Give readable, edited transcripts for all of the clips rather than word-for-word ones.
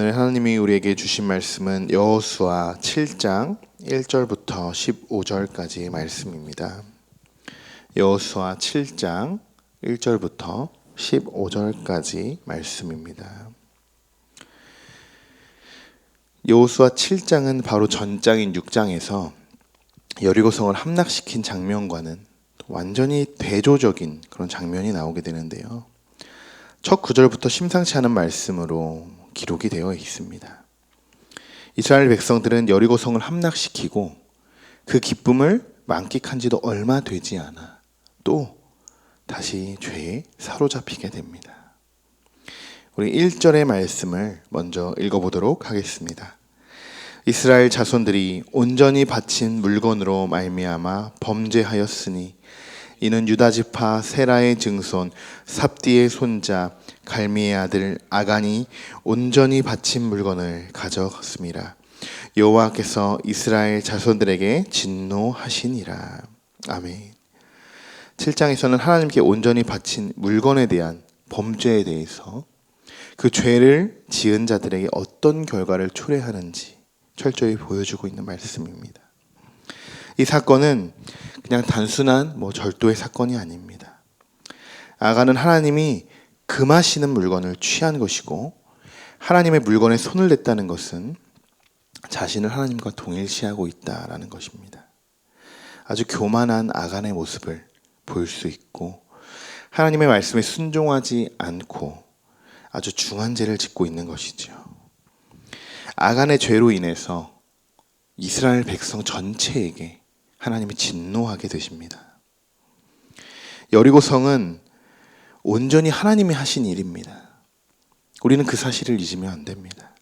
오늘 하나님이 우리에게 주신 말씀은 여호수아 7장 1절부터 15절까지 말씀입니다. 여호수아 7장 1절부터 15절까지 말씀입니다. 여호수아 7장은 바로 전장인 6장에서 여리고성을 함락시킨 장면과는 완전히 대조적인 그런 장면이 나오게 되는데요. 첫 9절부터 심상치 않은 말씀으로 기록이 되어 있습니다. 이스라엘 백성들은 여리고성을 함락시키고 그 기쁨을 만끽한 지도 얼마 되지 않아 또 다시 죄에 사로잡히게 됩니다. 우리 1절의 말씀을 먼저 읽어보도록 하겠습니다. 이스라엘 자손들이 온전히 바친 물건으로 말미암아 범죄하였으니 이는 유다 지파 세라의 증손 삽디의 손자 갈미의 아들 아간이 온전히 바친 물건을 가져갔습니다. 여호와께서 이스라엘 자손들에게 진노하시니라. 아멘. 7장에서는 하나님께 온전히 바친 물건에 대한 범죄에 대해서 그 죄를 지은 자들에게 어떤 결과를 초래하는지 철저히 보여주고 있는 말씀입니다. 이 사건은 그냥 단순한 절도의 사건이 아닙니다. 아간은 하나님이 금하시는 물건을 취한 것이고 하나님의 물건에 손을 댔다는 것은 자신을 하나님과 동일시하고 있다라는 것입니다. 아주 교만한 아간의 모습을 볼 수 있고 하나님의 말씀에 순종하지 않고 아주 중한 죄를 짓고 있는 것이죠. 아간의 죄로 인해서 이스라엘 백성 전체에게 하나님이 진노하게 되십니다. 여리고성은 온전히 하나님이 하신 일입니다. 우리는 그 사실을 잊으면 안 됩니다.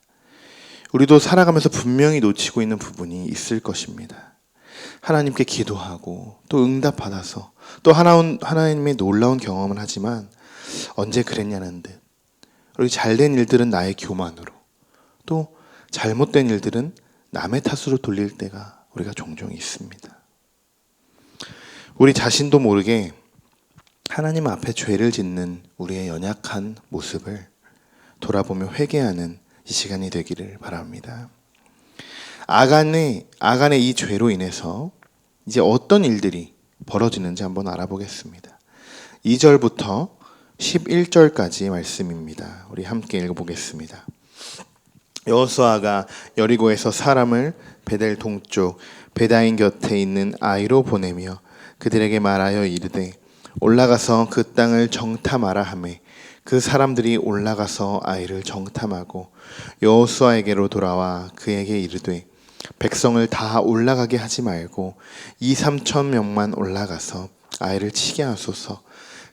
우리도 살아가면서 분명히 놓치고 있는 부분이 있을 것입니다. 하나님께 기도하고 또 응답받아서 또 하나님의 놀라운 경험을 하지만 언제 그랬냐는 듯 우리 잘된 일들은 나의 교만으로 또 잘못된 일들은 남의 탓으로 돌릴 때가 우리가 종종 있습니다. 우리 자신도 모르게 하나님 앞에 죄를 짓는 우리의 연약한 모습을 돌아보며 회개하는 이 시간이 되기를 바랍니다. 아간의 이 죄로 인해서 이제 어떤 일들이 벌어지는지 한번 알아보겠습니다. 2절부터 11절까지 말씀입니다. 우리 함께 읽어보겠습니다. 여호수아가 여리고에서 사람을 베델 동쪽 베다인 곁에 있는 아이로 보내며 그들에게 말하여 이르되 올라가서 그 땅을 정탐하라 하매 그 사람들이 올라가서 아이를 정탐하고 여호수아에게로 돌아와 그에게 이르되 백성을 다 올라가게 하지 말고 2-3천 명만 올라가서 아이를 치게 하소서.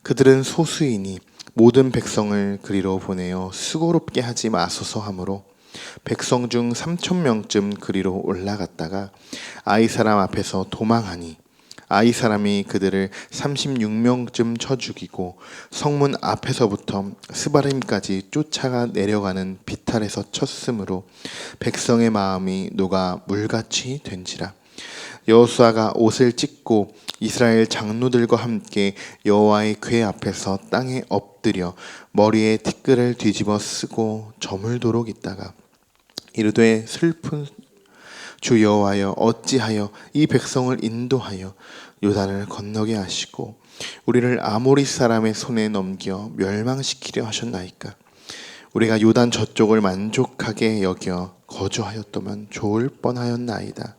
그들은 소수이니 모든 백성을 그리로 보내어 수고롭게 하지 마소서 하므로 백성 중 3천 명쯤 그리로 올라갔다가 아이 사람 앞에서 도망하니 아이 사람이 그들을 36명쯤 쳐 죽이고 성문 앞에서부터 스바림까지 쫓아가 내려가는 비탈에서 쳤으므로 백성의 마음이 녹아 물같이 된지라. 여호수아가 옷을 찢고 이스라엘 장로들과 함께 여호와의 궤 앞에서 땅에 엎드려 머리에 티끌을 뒤집어 쓰고 저물도록 있다가 이르되 슬픈 주 여호와여 어찌하여 이 백성을 인도하여 요단을 건너게 하시고 우리를 아모리 사람의 손에 넘겨 멸망시키려 하셨나이까. 우리가 요단 저쪽을 만족하게 여겨 거주하였더만 좋을 뻔하였나이다.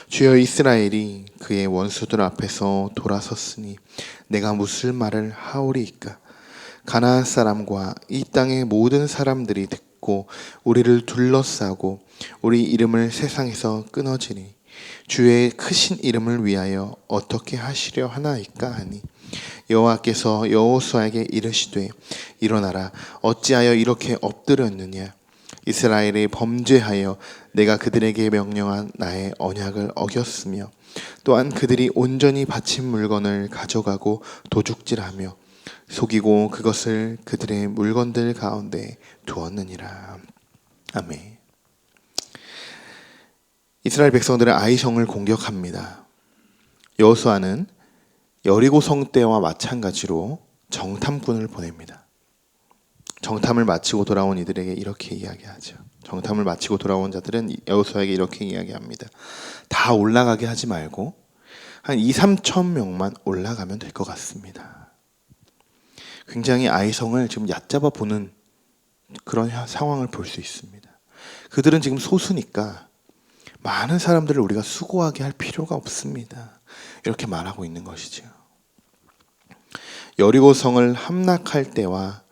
주여 이스라엘이 그의 원수들 앞에서 돌아섰으니 내가 무슨 말을 하오리이까. 가나안 사람과 이 땅의 모든 사람들이 듣고 우리를 둘러싸고 우리 이름을 세상에서 끊어지니 주의 크신 이름을 위하여 어떻게 하시려 하나이까 하니 여호와께서 여호수아에게 이르시되 일어나라. 어찌하여 이렇게 엎드렸느냐. 이스라엘이 범죄하여 내가 그들에게 명령한 나의 언약을 어겼으며 또한 그들이 온전히 바친 물건을 가져가고 도둑질하며 속이고 그것을 그들의 물건들 가운데 두었느니라. 아멘. 이스라엘 백성들은 아이성을 공격합니다. 여호수아는 여리고성 때와 마찬가지로 정탐꾼을 보냅니다. 정탐을 마치고 돌아온 이들에게 이렇게 이야기하죠. 정탐을 마치고 돌아온 자들은 여호수아에게 이렇게 이야기합니다. 다 올라가게 하지 말고 한 2-3천 명만 올라가면 될 것 같습니다. 굉장히 아이성을 지금 얕잡아 보는 그런 상황을 볼 수 있습니다. 그들은 지금 소수니까 많은 사람들을 우리가 수고하게 할 필요가 없습니다. 이렇게 말하고 있는 것이죠. 여리고성을 함락할 때와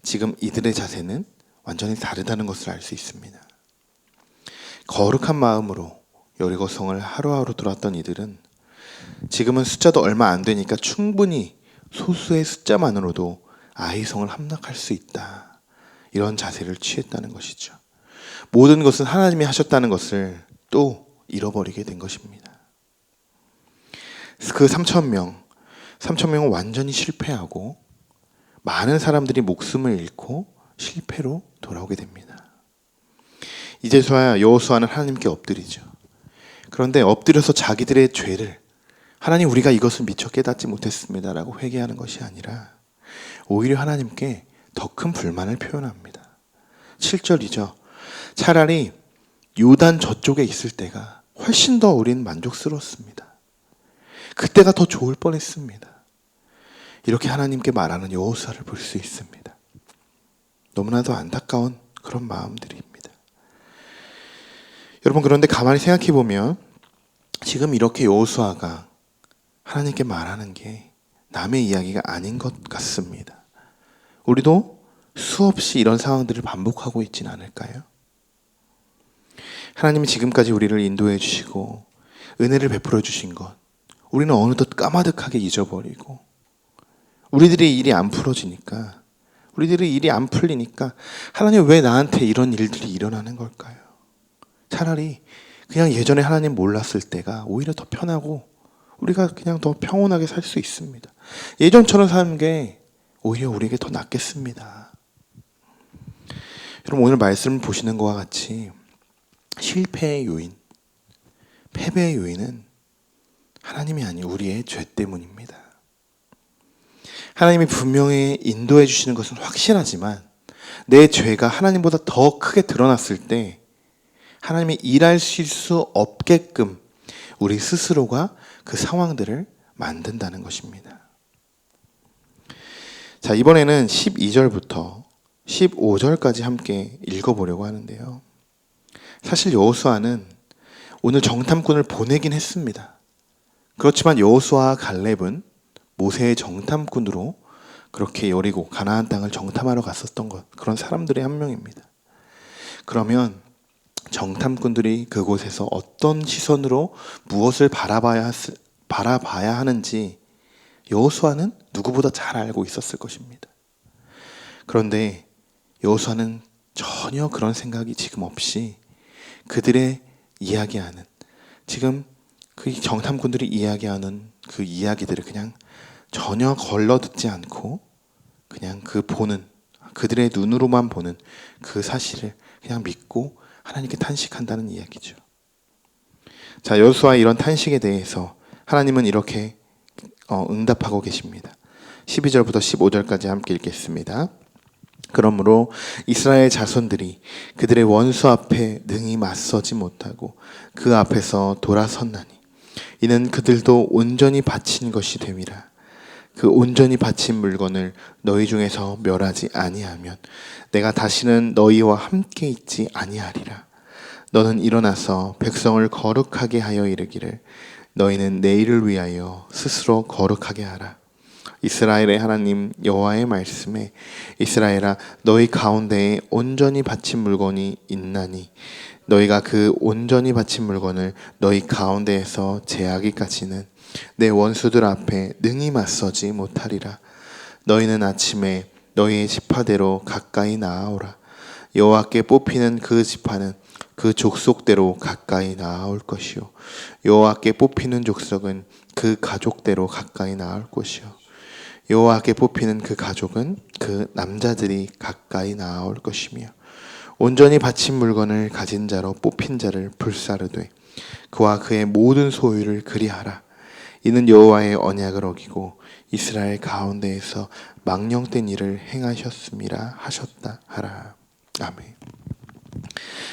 지금 이들의 자세는 완전히 다르다는 것을 알 수 있습니다. 거룩한 마음으로 여리고성을 하루하루 돌았던 이들은 지금은 숫자도 얼마 안 되니까 충분히 소수의 숫자만으로도 아이성을 함락할 수 있다. 이런 자세를 취했다는 것이죠. 모든 것은 하나님이 하셨다는 것을 또 잃어버리게 된 것입니다. 그 3,000명은 완전히 실패하고 많은 사람들이 목숨을 잃고 실패로 돌아오게 됩니다. 이제서야 여호수아는 하나님께 엎드리죠. 그런데 엎드려서 자기들의 죄를 하나님 우리가 이것을 미처 깨닫지 못했습니다라고 회개하는 것이 아니라 오히려 하나님께 더 큰 불만을 표현합니다. 7절이죠. 차라리 요단 저쪽에 있을 때가 훨씬 더 우린 만족스러웠습니다. 그때가 더 좋을 뻔했습니다. 이렇게 하나님께 말하는 여호수아를 볼 수 있습니다. 너무나도 안타까운 그런 마음들입니다. 여러분, 그런데 가만히 생각해 보면 지금 이렇게 여호수아가 하나님께 말하는 게 남의 이야기가 아닌 것 같습니다. 우리도 수없이 이런 상황들을 반복하고 있지는 않을까요? 하나님이 지금까지 우리를 인도해 주시고 은혜를 베풀어 주신 것 우리는 어느덧 까마득하게 잊어버리고 우리들의 일이 안 풀어지니까 우리들의 일이 안 풀리니까 하나님 왜 나한테 이런 일들이 일어나는 걸까요? 차라리 그냥 예전에 하나님 몰랐을 때가 오히려 더 편하고 우리가 그냥 더 평온하게 살 수 있습니다. 예전처럼 사는 게 오히려 우리에게 더 낫겠습니다. 여러분, 오늘 말씀을 보시는 것과 같이 실패의 요인, 패배의 요인은 하나님이 아닌 우리의 죄 때문입니다. 하나님이 분명히 인도해 주시는 것은 확실하지만 내 죄가 하나님보다 더 크게 드러났을 때 하나님이 일하실 수 없게끔 우리 스스로가 그 상황들을 만든다는 것입니다. 자, 이번에는 12절부터 15절까지 함께 읽어보려고 하는데요. 사실 여호수아는 오늘 정탐꾼을 보내긴 했습니다. 그렇지만 여호수아와 갈렙은 모세의 정탐꾼으로 그렇게 여리고 가나안 땅을 정탐하러 갔었던 것, 그런 사람들의 한 명입니다. 그러면 정탐꾼들이 그곳에서 어떤 시선으로 무엇을 바라봐야 하는지 여호수아는 누구보다 잘 알고 있었을 것입니다. 그런데 여호수아는 전혀 그런 생각이 지금 없이 그들의 이야기하는, 지금 그 정탐꾼들이 이야기하는 그 이야기들을 그냥 전혀 걸러듣지 않고 그냥 그들의 눈으로만 보는 그 사실을 그냥 믿고 하나님께 탄식한다는 이야기죠. 자, 여호수아의 이런 탄식에 대해서 하나님은 이렇게 응답하고 계십니다. 12절부터 15절까지 함께 읽겠습니다. 그러므로 이스라엘 자손들이 그들의 원수 앞에 능히 맞서지 못하고 그 앞에서 돌아섰나니 이는 그들도 온전히 바친 것이 됨이라. 그 온전히 바친 물건을 너희 중에서 멸하지 아니하면 내가 다시는 너희와 함께 있지 아니하리라. 너는 일어나서 백성을 거룩하게 하여 이르기를 너희는 내일을 위하여 스스로 거룩하게 하라. 이스라엘의 하나님 여호와의 말씀에 이스라엘아 너희 가운데에 온전히 바친 물건이 있나니 너희가 그 온전히 바친 물건을 너희 가운데에서 제하기까지는 내 원수들 앞에 능히 맞서지 못하리라. 너희는 아침에 너희의 지파대로 가까이 나아오라. 여호와께 뽑히는 그 지파는 그 족속대로 가까이 나아올 것이요 여호와께 뽑히는 족속은 그 가족대로 가까이 나아올 것이요 여호와께 뽑히는 그 가족은 그 남자들이 가까이 나아올 것이며 온전히 바친 물건을 가진 자로 뽑힌 자를 불사르되 그와 그의 모든 소유를 그리하라. 이는 여호와의 언약을 어기고 이스라엘 가운데에서 망령된 일을 행하셨음이라 하셨다 하라. 아멘.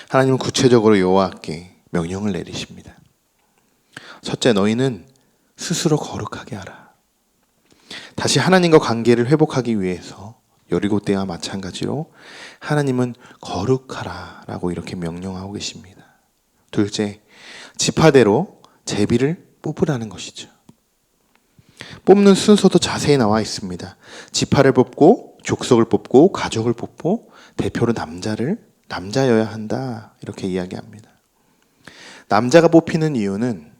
하나님은 구체적으로 여호와께 명령을 내리십니다. 첫째, 너희는 스스로 거룩하게 하라. 다시 하나님과 관계를 회복하기 위해서 여리고 때와 마찬가지로 하나님은 거룩하라 라고 이렇게 명령하고 계십니다. 둘째, 지파대로 제비를 뽑으라는 것이죠. 뽑는 순서도 자세히 나와 있습니다. 지파를 뽑고 족속을 뽑고 가족을 뽑고 대표로 남자여야 한다 이렇게 이야기합니다. 남자가 뽑히는 이유는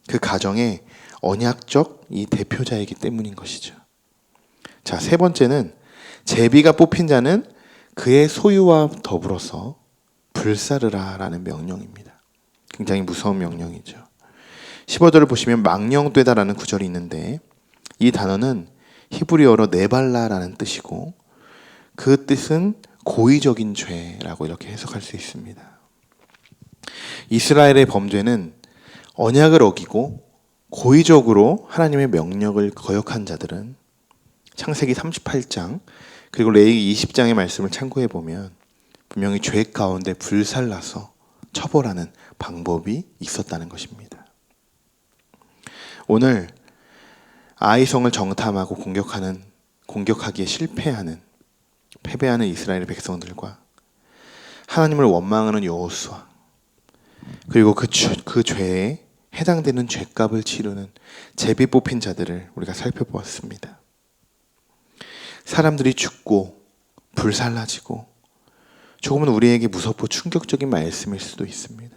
그 가정의 언약적 이 대표자이기 때문인 것이죠. 자, 세 번째는 제비가 뽑힌 자는 그의 소유와 더불어서 불사르라 라는 명령입니다. 굉장히 무서운 명령이죠. 15절을 보시면 망령되다라는 구절이 있는데 이 단어는 히브리어로 네발라라는 뜻이고 그 뜻은 고의적인 죄라고 이렇게 해석할 수 있습니다. 이스라엘의 범죄는 언약을 어기고 고의적으로 하나님의 명령을 거역한 자들은 창세기 38장 그리고 레위기 20장의 말씀을 참고해 보면 분명히 죄 가운데 불살라서 처벌하는 방법이 있었다는 것입니다. 오늘 아이성을 정탐하고 공격하기에 실패하는 패배하는 이스라엘 백성들과 하나님을 원망하는 여호수아 그리고 그 죄에 해당되는 죄값을 치르는 제비 뽑힌 자들을 우리가 살펴보았습니다. 사람들이 죽고 불살라지고 조금은 우리에게 무섭고 충격적인 말씀일 수도 있습니다.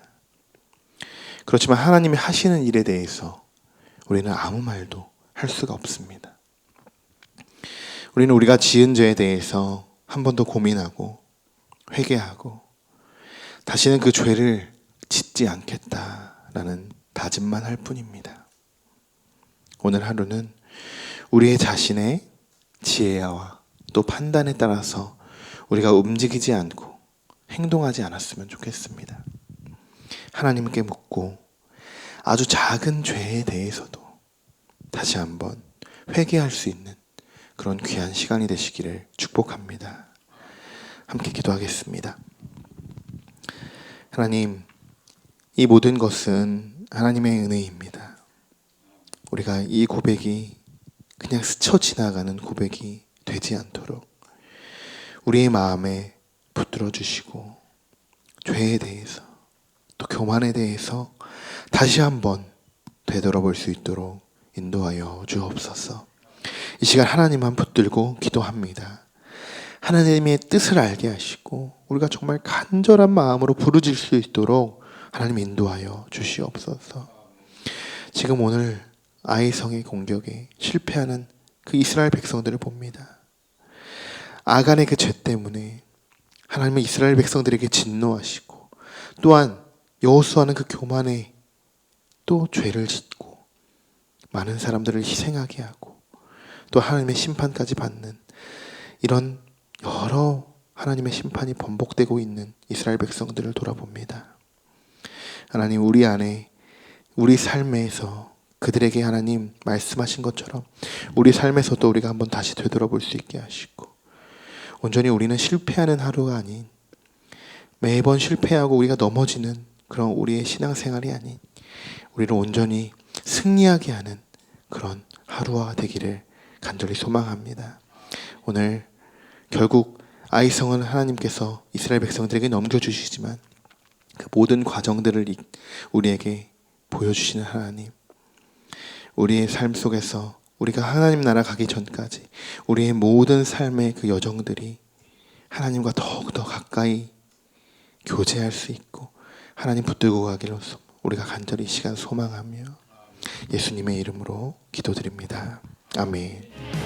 그렇지만 하나님이 하시는 일에 대해서 우리는 아무 말도 할 수가 없습니다. 우리는 우리가 지은 죄에 대해서 한 번 더 고민하고 회개하고 다시는 그 죄를 짓지 않겠다라는 다짐만 할 뿐입니다. 오늘 하루는 우리의 자신의 지혜와 또 판단에 따라서 우리가 움직이지 않고 행동하지 않았으면 좋겠습니다. 하나님께 묻고 아주 작은 죄에 대해서도 다시 한번 회개할 수 있는 그런 귀한 시간이 되시기를 축복합니다. 함께 기도하겠습니다. 하나님, 이 모든 것은 하나님의 은혜입니다. 우리가 이 고백이 그냥 스쳐 지나가는 고백이 되지 않도록 우리의 마음에 붙들어 주시고 죄에 대해서 또 교만에 대해서 다시 한번 되돌아볼 수 있도록 인도하여 주옵소서. 이 시간 하나님만 붙들고 기도합니다. 하나님의 뜻을 알게 하시고 우리가 정말 간절한 마음으로 부르짖을 수 있도록 하나님 인도하여 주시옵소서. 지금 오늘 아이성의 공격에 실패하는 그 이스라엘 백성들을 봅니다. 아간의 그 죄 때문에 하나님은 이스라엘 백성들에게 진노하시고 또한 여호수아는 그 교만에 또 죄를 짓고 많은 사람들을 희생하게 하고 또 하나님의 심판까지 받는 이런 여러 하나님의 심판이 번복되고 있는 이스라엘 백성들을 돌아봅니다. 하나님, 우리 안에 우리 삶에서 그들에게 하나님 말씀하신 것처럼 우리 삶에서도 우리가 한번 다시 되돌아볼 수 있게 하시고 온전히 우리는 실패하는 하루가 아닌 매번 실패하고 우리가 넘어지는 그런 우리의 신앙생활이 아닌 우리를 온전히 승리하게 하는 그런 하루가 되기를 간절히 소망합니다. 오늘 결국 아이성은 하나님께서 이스라엘 백성들에게 넘겨주시지만 그 모든 과정들을 우리에게 보여주시는 하나님, 우리의 삶 속에서 우리가 하나님 나라 가기 전까지 우리의 모든 삶의 그 여정들이 하나님과 더욱더 가까이 교제할 수 있고 하나님 붙들고 가기로 우리가 간절히 이 시간 소망하며 예수님의 이름으로 기도드립니다. 아멘.